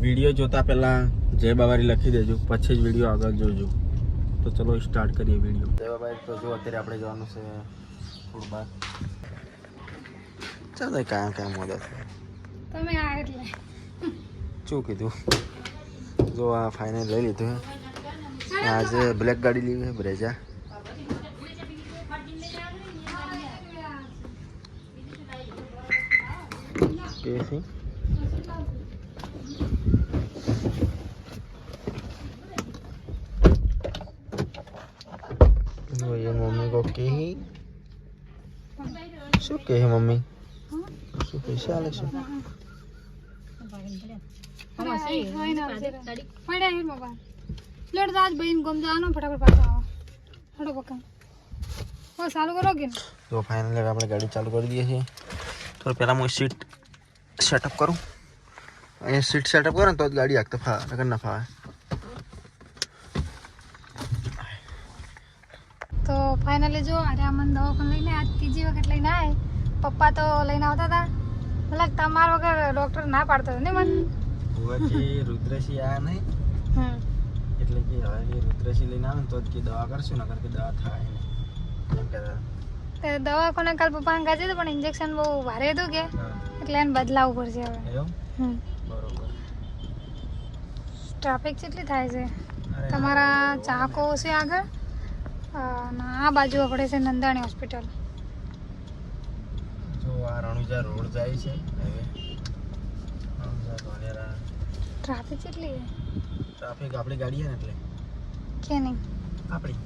Video જોતા પહેલાં જય બાબારી લખી દેજો, પછી જ વિડીયો આગળ જોજો. તો ચલો સ્ટાર્ટ કરીએ વિડીયો. જય બાબારી. તો જો અત્યારે આપણે જવાનું છે થોડું બહાર. ચાલો કાંઈ મદદ તમે આ એટલે શું કીધું. જો આ ફાઇનલ લઈ લીધું હે. આજે બ્લેક ગાડી લીધી બ્રેજા. कैसी वो ये मम्मी को कही શું કહે મમ્મી શું પૈસા આલે છે તો ફાઇનલી આપણે ગાડી ચાલુ કરી દઈએ છીએ. તો પહેલાં હું સીટ સેટઅપ કરું. અહીંયા સીટ સેટઅપ કરો ને તો જ ગાડી આગતા ફાવે, નકર ના ફાવે. તો ફાઇનલી જો અરે અમન દવાખાને લઈને આજ ત્રીજી વખત લઈને આવે. પપ્પા તો લઈને આવતા હતા, મતલબ તમારા વગર ડૉક્ટર ના પાડતો હતો ને મન. કે રુદ્રસિંહ આયા નહીં એટલે કે હવે રુદ્રસિંહ લઈને આવે ને તો જ કે દવા કરશું, નકર કે દવા થાય નહીં એમ કહેતા. તે દવા કોને કાલ પપ્પાને કાઢી હતું પણ ઇન્જેક્શન બહુ ભારે હતું કે એટલે એને બદલાવવું પડશે હવે. બરોબર. ટ્રાફિક કેટલી થાય છે તમારા ચાકો છે આગળ અને આ બાજુ આપણે છે નંદાણી હોસ્પિટલ. જો આ રણુજા રોડ જાય છે હવે. રણુજા ધોલેરા ટ્રાફિક કેટલી છે. ટ્રાફિક આપણી ગાડી છે ને એટલે કે નહીં આપણી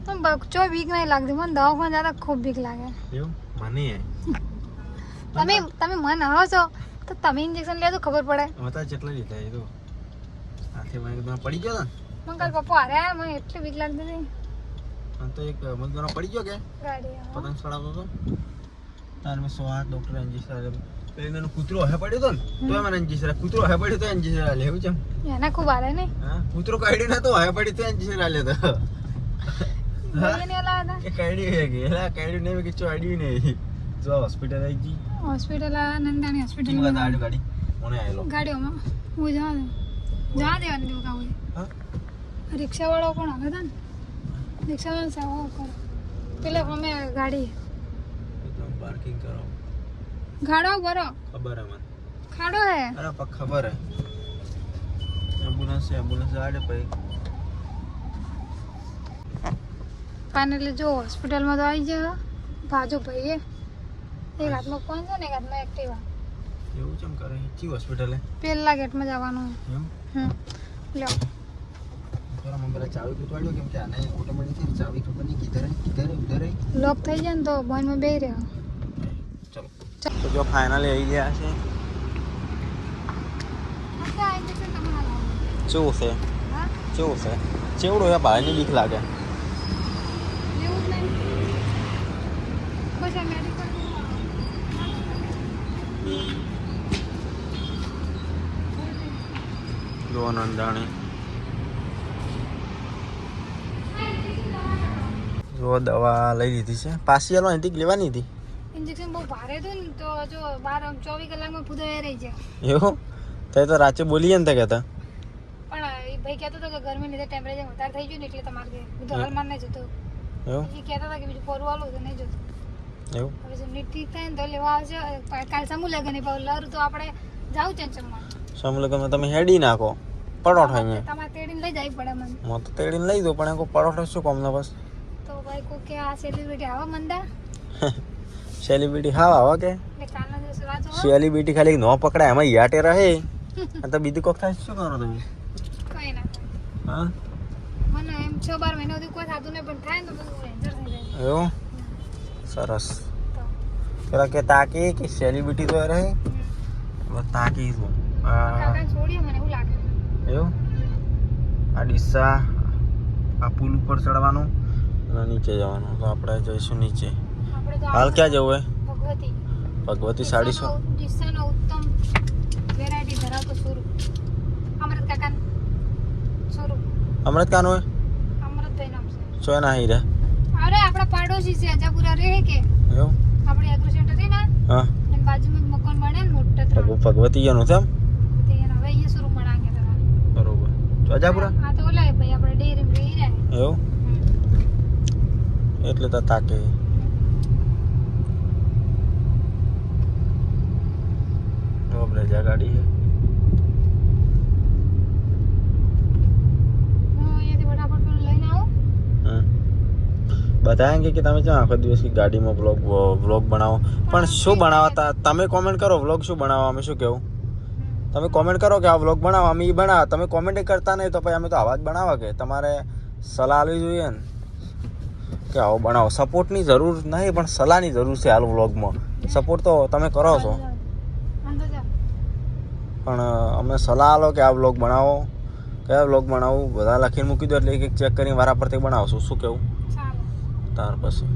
તો ચો બીક નહીં લાગતી. મને દવાખાને જતા ખૂબ બીક લાગે. એવું મને તમે મન હો છો તો તમે ઇન્જેક્શન લે તો ખબર પડે. હતા જેટલા લીધા એ તો સાથે મને પડી ગયો ને. મને કાલ પપ્પા હારે મને એટલી બીક લાગતી હતી. અને તો એક મને પડી ગયો કે ગાડી પતંગ ચડાવતો હતો તાર મેં 100 હાથ ડોક્ટર એન્જિસર પેલીનો કૂતરો હે પડ્યો તો ને તો મને એન્જિસર કૂતરો હે પડ્યો તો એન્જિસર લેવું છે. એને ખૂબ હારે નહીં. હા કૂતરો કાઢ્યો ને તો હે પડી તો એન્જિસર આલે તો એ કાઢ્યું હે કે એલા કાઢ્યું નહીં કે ચો આડ્યું નહીં. જો હોસ્પિટલ આવી ગઈ. હોસ્પિટલ નંદાણી હોસ્પિટલ કિંમત આડ્યું ગાડી મને આયેલો ગાડીઓમાં હું જા દેવાની દઉં કાવું. હા રિક્ષાવાળો પણ આવે હતા ને રિક્ષાવાળો સેવા કરો પેલા અમે ગાડી એકદમ પાર્કિંગ કરો ગાડો ભરો ખબર હે મને ખાડો હે. અરે પક ખબર હે એમ્બ્યુલન્સ આડે પછી ફાઇનલી જો હોસ્પિટલમાં તો આવી જાય બાજુ ભાઈએ એક હાથમાં ફોન છે ને એક હાથમાં એક્ટિવા. એવું ચમ કરે કી હોસ્પિટલ હે પેલા ગેટમાં જવાનું. એમ લ્યો થોડા મને પેલા ચાવી કૂટવાડ્યો કેમ કે આને ઓટોમેટિક ચાવી ખબર નહીં કિધર ઉધર લોક થઈ જાય ને તો બંધમાં બેહી રહ્યો. ચલો તો જો ફાઇનલી આવી ગયા છે. શું છે ચેવડો હે બહારની બીક લાગે. જો નંદાણી જો દવા લઈ લીધી છે. પાછી આલો અહીંથી લેવાની હતી. ઇન્જેક્શન બહુ ભારે હતું ને તો જો 24 કલાકમાં ખુદ રહી જાય. એવું તે તો રાતે બોલીએ ને કહેતા પણ એ ભાઈ કહેતો હતો કે ગરમી લીધે ટેમ્પરેચર વધારે થઈ ગયું ને એટલે તમારે બધું હાલમાં નહીં જતો. એવું એ કહેતા હતા કે બીજું ફરવું આવું તો નહીં જતું. એવું હવે જો નીટ ઠીક થાય ને તો લેવા આવશે. કાલ સમૂહ લગન નહીં પાવ લરું તો આપણે જાવું ચંચલમાં સમૂહ તમે હેડી નાખો પરોઠો અહીંયા તમારે તેડીને લઈ જાય પડે મને. હું તો તેડીને લઈ દઉં પણ પરોઠો શું કામ ના બસ. તો ભાઈ કોઈ કે આ સેલિબ્રિટી આવા મંદા સેલિબ્રિટી હા આવા કે એટલે કાલના દિવસે વાત હો સેલિબ્રિટી ખાલી ન પકડાય એમાં યાટે રહે અને તો બીજું કોક થાય શું કરો તમે. કઈ ના હા મને એમ 6-12 મહિના સુધી કોઈ થતું નહીં પણ થાય ને તો બધું ડેન્જર થઈ જાય. એવું સરસ. તો પેલા કે તાકી કે સેલિબ્રિટી તો રહે બસ તાકી છું. કાકા છોડીએ મને એવું લાગે. એવું આ ડીસા આ પુલ ઉપર ચડવાનું અને નીચે જવાનું. તો આપણે જઈશું નીચે. આપણે તો હાલ ક્યાં જવું હે ભગવતી ભગવતી 150 ડીસાનો ઉત્તમ વેરાયટી ધરાવતો સ્વરૂપ અમૃત કાકા સ્વરૂપ અમૃત કાનો હે અમૃતભાઈ નામ છે. છો ના હી રે અરે આપણા પાડોશી છે અજાપુરા રહે કે એવું આપણી એગ્રો સેન્ટર છે ને હા એની બાજુમાં એક મકાન બને ને મોટા 3 ભગવતી જનું છે એમ તે હવે અહીંયા શરૂ વજાપુરા આ તો ઓલા ભાઈ આપણે ડેરી રહી જાય. એવું એટલે તો તાકે બ્રેજા ગાડી છે. હું અહીંયાથી ફટાફટ પેલું લઈને આવું. બધા એમ કે તમે ક્યાં આખો દિવસ की ગાડીમાં વ્લોગ બનાવો પણ શું બનાવતા તમે કોમેન્ટ કરો વ્લોગ શું બનાવો અમે શું કેવું તમે કોમેન્ટ કરો કે આ વ્લોગ બનાવો અમે એ બનાવો તમે કોમેન્ટ કરતા નહીં તો પછી અમે તો આવા જ બનાવવા કે તમારે સલાહ આપવી જોઈએ ને કે આવો બનાવો સપોર્ટની જરૂર નહીં પણ સલાહની જરૂર છે હાલ વ્લોગમાં સપોર્ટ તો તમે કરો છો અંદર જા. પણ અમે સલાહ આલો કે આ વ્લોગ બનાવો કયા વ્લોગ બનાવું બધા લખીને મૂકી દો એટલે એક ચેક કરીને વારા પરથી બનાવશું શું કેવું ચાલો. ત્યાર પછી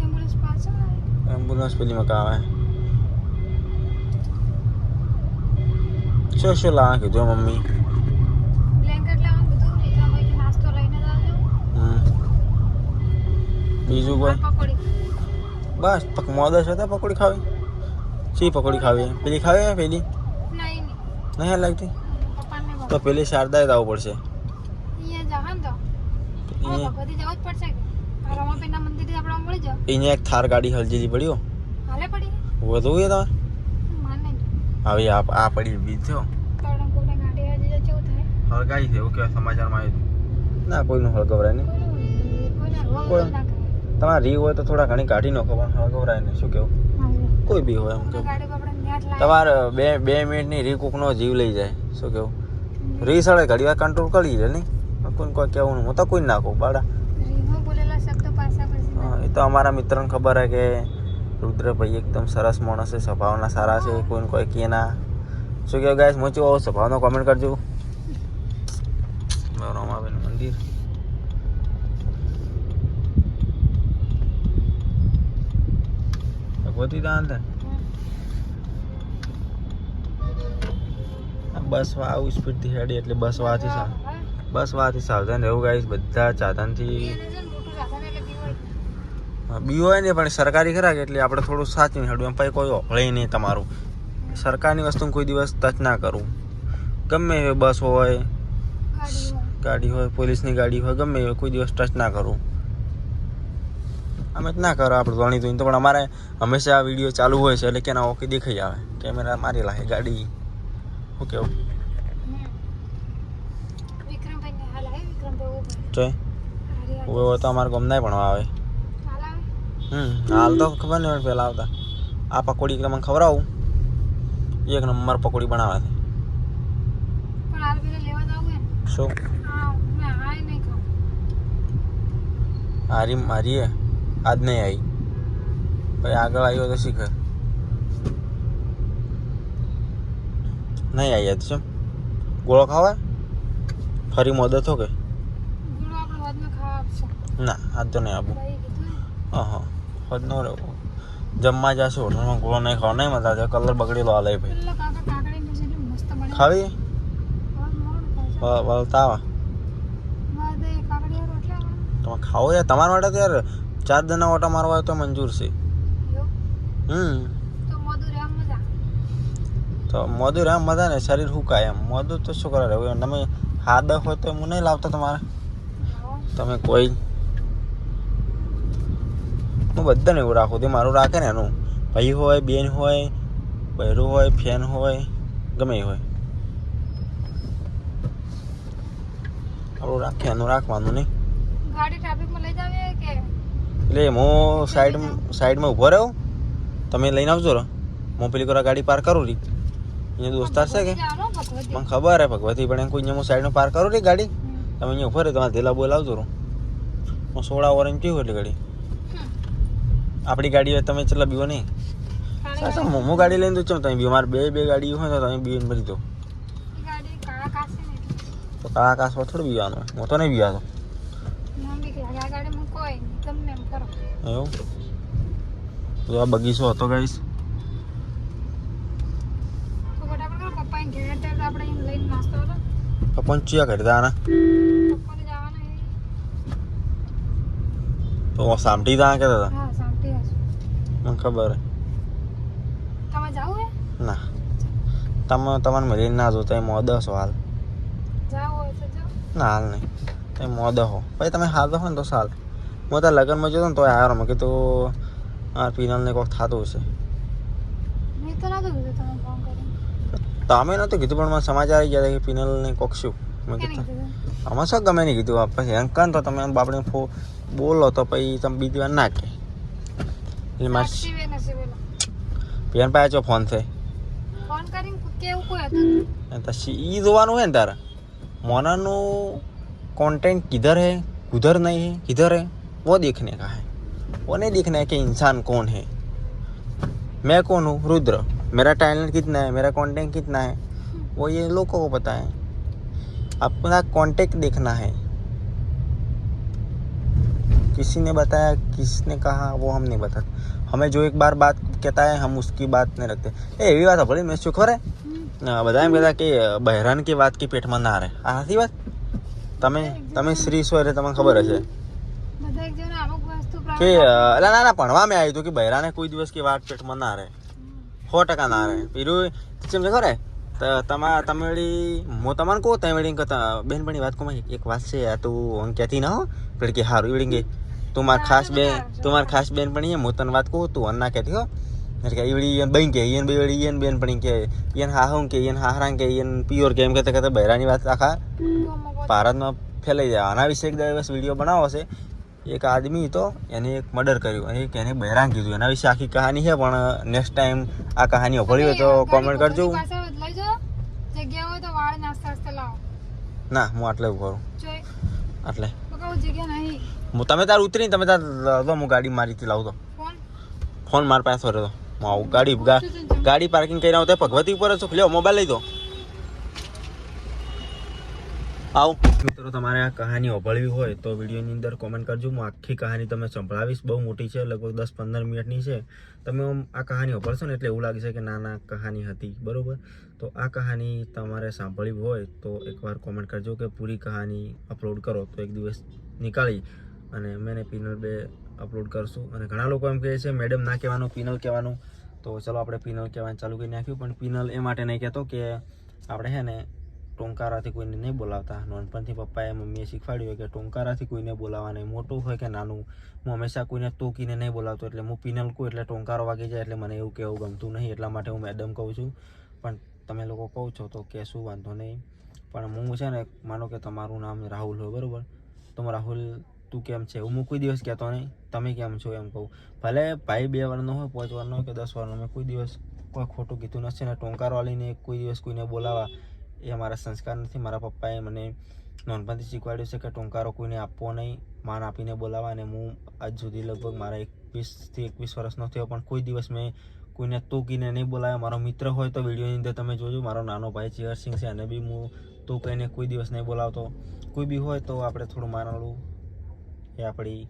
એમ્બ્યુલન્સ પાછળ આવે. એમ્બ્યુલન્સ પેલીમાં કામ આવે શું લાવા કીધું મમ્મી બ્લેન્કેટ લાવવાનું બધું વિક્રમભાઈ નાસ્તો લઈને જાજો. બીજું કોઈ પકોડી. બસ મોદસ હતા પકોડી ખાવી શી પકોડી ખાવી પેલી ખાવી પેલી નહીં નહીં લાગતી પપ્પાને તો પેલી શારદાએ જ આવવું પડશે અહીંયા જાવ ને તો ભગવતી જવું જ પડશે કે આ રમાપીના મંદિરે આપણે મળી જાવ. અહીંયા એક થાર ગાડી હલજેલી પડ્યો હાલે પડી વધુ એ તમારે માને હવે આ પડી બીજ થયો તોડમ કોને ગાડી આજે કેવું થાય હળગાઈ છે એવું કેવા સમાચારમાં આવ્યું ના કોઈનું હળગવરાય નહીં કોઈને રોગ ના કરે. તમારે રી હોય તો થોડા ઘણી કાઢી નાખો પણ હળગવરાય નહીં શું કેવું કોઈ બી હોય એમ કે ગાડી આપણે નેટ લાવી તમારે બે મિનિટની રી કોકનો જીવ લઈ જાય શું કેવું રી સળે ઘડી વાર કંટ્રોલ કરી લે નહીં કોઈ કોઈ કહેવું હું તો કોઈ નાખું બાળા રીનો બોલેલા શબ્દ પાછા પછી એ તો અમારા મિત્રને ખબર હે કે રુદ્રભાઈ એકદમ સરસ માણસ છે સ્વભાવના સારા છે કોઈને કોઈ કે ના શું કહ્યું ગાઈસ મોચો સ્વભાવનો કોમેન્ટ કરજો રમાબેન મંદિર ભગવતી દાન બસ આવું સ્પીડથી હેડી એટલે બસ વાથી સાવધાન રહેવું ગાઈસ બધા સાધનથી બી હોય ને પણ સરકારી ખરા કે એટલે આપણે થોડું સાચવીને હેડવું એમ પછી કોઈ હળે નહીં તમારું સરકારની વસ્તુ કોઈ દિવસ ટચ ના કરવું ગમે એ બસ હોય ગાડી હોય પોલીસની ગાડી હોય ગમે એ કોઈ દિવસ ટચ ના કરવું અમે જ ના કરો આપણે જાણી તો પણ અમારે હંમેશા આ વિડીયો ચાલુ હોય છે એટલે કે ના ઓકે દેખાઈ આવે કેમેરા મારી લાગે ગાડી શું કેવું જોઈ હોય તો અમારે ગમ ના પણ આવે હાલ તો ખબર નહીં પહેલાં આવતા આ પકોડી મને ખવડાવું એક નંબર પકોડી બનાવે છે શું હારી મારી આજ નહીં આવી પછી આગળ આવ્યો તો શીખર નહીં આવી તો શું ગોળો ખાવા ફરી મદદ હો કે ના આજ તો નહીં આપું હા હદ ન રહેવું જમવા જશે હોટલમાં ગોળો નહીં ખાવા નહીં મજા આવે કલર બગડેલો હાલે ભાઈ ખાવી વળતા આવા તમે ખાઓ યાર તમારા માટે તો યાર 4 જણા ઓટા મારવા હોય તો મંજૂર છે તો મોદું એમ મજા ને શરીર હુકાય એમ મોદું તો શું કરે રહેવું તમે હાદ હોય તો હું નહીં લાવતા તમારે તમે કોઈ હું બધાને એવું રાખું તે મારું રાખે ને એનું ભાઈ હોય બેન હોય બહેરું હોય ફેન હોય ગમે એ હોય આપણું રાખે એનું રાખવાનું નહીં એટલે હું સાઈડમાં ઊભો રહ્યો તમે લઈને આવજો રો હું પેલી કોરા ગાડી પાર્ક કરું રહી અહીંયા દોસ્તાર છે કે મને ખબર હે ભગવતી પણ કોઈ અહીંયા હું સાઈડમાં પાર્ક કરું રહી ગાડી તમે અહીંયા ઊભો રહે તમારે ધેલા બોલાવજો રો હું 16 ઓરેન્જ પીવું એટલે ગાડી આપણી ગાડી હોય તમે ચલા બીવો નહીં સાચા હું ગાડી લઈને દઉં તમે બીઓ મારે બે ગાડી હોય તો તમે બીને ભરી દો તો કાળા કાસમાં થોડું બીવાનું હોય હું તો નહીં બીવાતો એવું તો આ બગીચો હતો ગાઈસ પહોંચ્યા કરતા આના તો સામટી તા કહેતા હતા મને ખબર હે ના તમે તમને મળીને ના જોતા એમાં 10 હાલ જાવ હોય તો જો ના હાલ નહીં તમે મોદો હો ભાઈ તમે હાલ હો ને તો સાલ હું ત્યાં લગ્નમાં જતો ને તો આવ્યો મેં કીધું આ પિનલને કોઈક થતું હશે મેં તો નતું કીધું તમે ફોન કરીને તમે નહોતું કીધું પણ મને સમાચાર આવી ગયા કે પિનલને કોક શું મેં કેને કીધું કીધું આમાં શું ગમે નહીં કીધું પછી અંકન તો તમે બાપડે બોલો તો પછી તમે બીજી વાર ના કે એટલે મારે નસીબે પેન પાસે જો ફોન છે ફોન કરીને કેવું કોઈ હતું એ જોવાનું હોય ને તારે मोनानो कंटेंट किधर है उधर नहीं है किधर है वो देखने का है वो नहीं देखना है कि इंसान कौन है मैं कौन हूँ रुद्र मेरा टैलेंट कितना है मेरा कंटेंट कितना है वो ये लोगों को पता है अपना कंटेंट देखना है किसी ने बताया किसने कहा वो हम नहीं बताते हमें जो एक बार बात कहता है हम उसकी बात नहीं रखते ये बात है मैं शुक्र है બધા એમ કહેતા કે બહેરાન કે વાત કે પેટમાં ના રહે આ નથી વાત તમે શ્રી છો એટલે તમને ખબર હશે બધા એક જેને અમુક વસ્તુ કે ના ભણવા મેં આવ્યું હતું કે બહેરાને કોઈ દિવસ કે વાત પેટમાં ના રહે 100% ના રહે પીરું જેમ છે ખરે તમે હું તમને કહું તમે વેડિંગ કરતા બેનપણી વાત કહું એક વાત છે આ તું કહેતી ના હો પેલી કે સારું વેડિંગ તું મારી ખાસ બેનપણી હું તને વાત કહું તું અન્ના કહેતી હો એટલે ઈવડી બહેન કે ઈયન બેવડી ઈયન બેનપણી કે ઈયન હાહું કે ઈયન હાહરાં કે ઈયન પ્યોર કે એમ કહેતા બહેરાની વાત આખા ભારતમાં ફેલાઈ જાય આના વિશે એક દિવસ વિડીયો બનાવો છે એક આદમી હતો એને એક મર્ડર કર્યું એક એને બહેરાન કીધું એના વિશે આખી કહાની છે પણ નેક્સ્ટ ટાઈમ આ કહાની અભળી હોય તો કોમેન્ટ કરજો લઈ જાઓ જગ્યા હોય તો વાળ નાસ્તા નાસ્તા લાવો ના હું આટલે ઉભો રહું જોઈ આટલે તો કહું જગ્યા નહીં તમે તાર ઉતરીને તમે તાર હું ગાડી મારીથી લાવતો ફોન માર પાસે રહ્યો હું આવું ગાડી પાર્કિંગ કરી આવું તો ભગવતી ઉપર જ લ્યો મોબાઈલ લઈ દો આવો મિત્રો તમારે આ કહાની અભળવી હોય તો વિડીયોની અંદર કોમેન્ટ કરજો હું આખી કહાની તમે સંભળાવીશ બહુ મોટી છે લગભગ 10-15 મિનિટની છે તમે આ કહાની અભળશો ને એટલે એવું લાગશે કે નાના કહાની હતી બરાબર તો આ કહાની તમારે સાંભળવી હોય તો એકવાર કોમેન્ટ કરજો કે પૂરી કહાની અપલોડ કરો તો એક દિવસ નીકાળી અને મેં પિનલ બે અપલોડ કરશું અને ઘણા લોકો એમ કહે છે મેડમ ના કહેવાનું પિનલ કહેવાનું તો ચલો આપણે પિનલ કહેવાનું ચાલુ કરી નાખ્યું પણ પિનલ એ માટે નહીં કહેતો કે આપણે છે ને ટોંકારાથી કોઈને નહીં બોલાવતા નાનપણથી પપ્પાએ મમ્મીએ શીખવાડ્યું હોય કે ટોંકારાથી કોઈને બોલાવવા નહીં મોટું હોય કે નાનું હું હંમેશા કોઈને તોકીને નહીં બોલાવતો એટલે હું પિનલ કહું એટલે ટોંકારો વાગી જાય એટલે મને એવું કહેવું ગમતું નહીં એટલા માટે હું મેડમ કહું છું પણ તમે લોકો કહો છો તો કહેશું વાંધો નહીં પણ હું છે ને માનો કે તમારું નામ રાહુલ હોય બરાબર તો હું રાહુલ તું કેમ છે હું કોઈ દિવસ કહેતો નહીં તમે કેમ છો એમ કહું ભલે ભાઈ 2 વારનો હોય 5 વારનો હોય કે 10 વારનો મેં કોઈ દિવસ કોઈ ખોટું કીધું નથી ને ટોંકારો વાળીને કોઈ દિવસ કોઈને બોલાવવા એ અમારા સંસ્કાર નથી મારા પપ્પાએ મને નાનપણથી શીખવાડ્યું છે કે ટોંકારો કોઈને આપવો નહીં માન આપીને બોલાવવા અને હું આજ સુધી લગભગ મારા 20 થી 21 વર્ષનો થયો પણ કોઈ દિવસ મેં કોઈને તોકીને નહીં બોલાવ્યા મારો મિત્ર હોય તો વિડીયોની અંદર તમે જોજો મારો નાનો ભાઈ ચિહરસિંહ છે અને બી હું તો કહીને કોઈ દિવસ નહીં બોલાવતો કોઈ બી હોય તો આપણે થોડું માનવું એ આપણી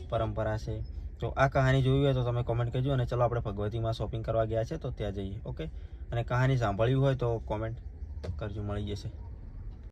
પરંપરા છે તો આ કહાની જોવી હોય તો તમે કોમેન્ટ કરજો અને ચલો આપણે ભગવતીમાં શોપિંગ કરવા ગયા છે તો ત્યાં જઈએ ઓકે અને કહાની સાંભળવી હોય તો કોમેન્ટ કરજો મળી જશે